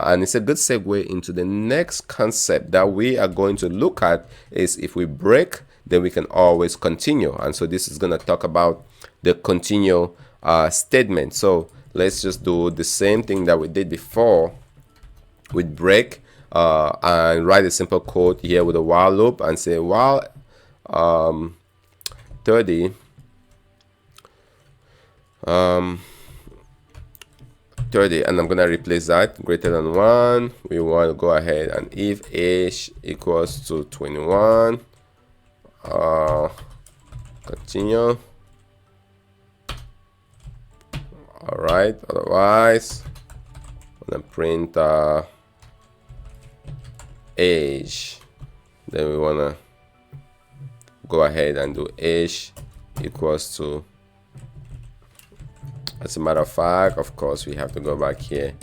And it's a good segue into the next concept that we are going to look at is if we break, then we can always continue. And so this is going to talk about the continue statement. So let's just do the same thing that we did before with break, and write a simple code here with a while loop and say while 30 30, and I'm gonna replace that greater than 1. We want to go ahead and if age equals to 21, continue. All right, otherwise I'm gonna print age. Then we wanna go ahead and do age equals to, as a matter of fact, of course, we have to go back here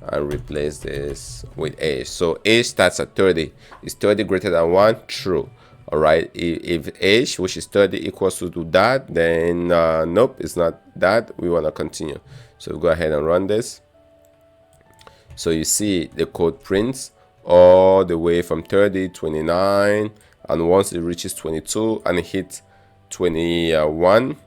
and replace this with age. So age starts at 30. Is 30 greater than 1? True. All right. If age, which is 30, equals to that, then nope, it's not that. We want to continue. So go ahead and run this. So you see the code prints all the way from 30, 29, and once it reaches 22 and it hits 21,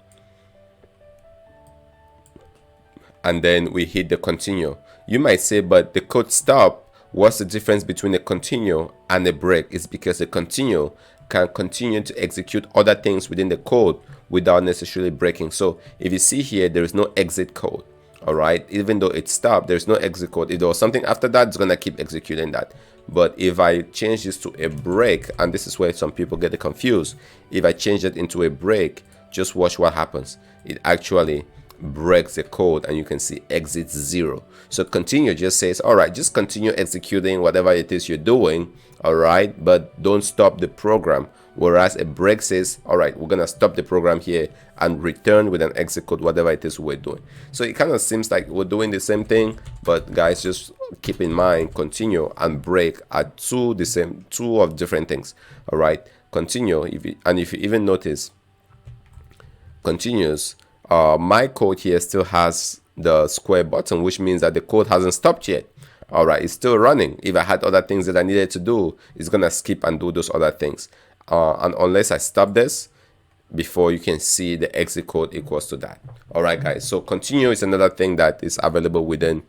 and then we hit the continue. You might say, but the code stop. What's the difference between a continue and a break? It's because a continue can continue to execute other things within the code without necessarily breaking. So if you see here, there is no exit code. All right, even though it stopped, there's no exit code. If there was something after that, it's gonna keep executing that. But if I change this to a break, and this is where some people get confused, if I change it into a break, just watch what happens. It actually breaks the code and you can see exit 0. So continue just says, all right, just continue executing whatever it is you're doing, all right, but don't stop the program. Whereas a break says, all right, we're gonna stop the program here and return with an exit code whatever it is we're doing. So it kind of seems like we're doing the same thing, but guys, just keep in mind continue and break are two of different things. All right, continue, if you even notice continues, my code here still has the square button, which means that the code hasn't stopped yet. All right, it's still running. If I had other things that I needed to do, it's gonna skip and do those other things, and unless I stop this before you can see the exit code equals to that. All right guys, so continue is another thing that is available within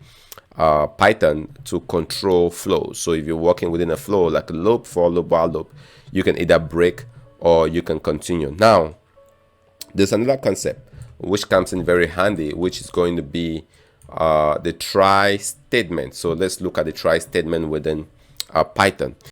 Python to control flows. So if you're working within a flow like a loop, for loop, while loop, you can either break or you can continue. Now there's another concept which comes in very handy, which is going to be the try statement. So let's look at the try statement within Python.